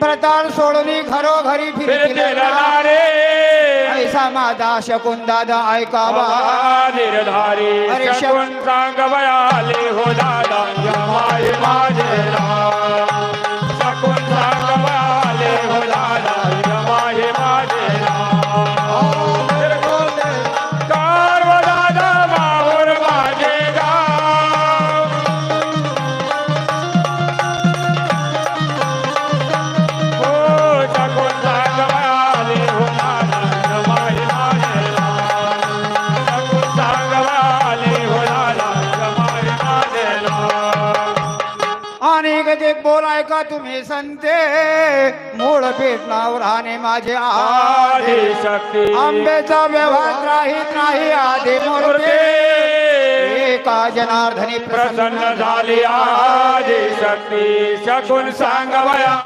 व्रताळ सोडून घरोघरी फिरतील रे ऐसा माझा शकून दादा ऐकावा निर्धारी अरे शकून सांग बयाले हो दादा जमाय माझे शकून सांग बयाले हो दादा जमाय माझे कार व दादा माहूर माझे गाव हो शकून सांग बयाले हो दादा जमाय माझे शकून सांग बयाले हो दादा जमाय माझे आणि कधी बोलाय का तुम्ही संते मूळ पेटनावर राहणे माझे आदि शक्ती आंबेचा व्यवहार राहीत नाही आधी मूर्ती एका जनार्दनी प्रसन्न झाली आदि शक्ती शकून सांग बया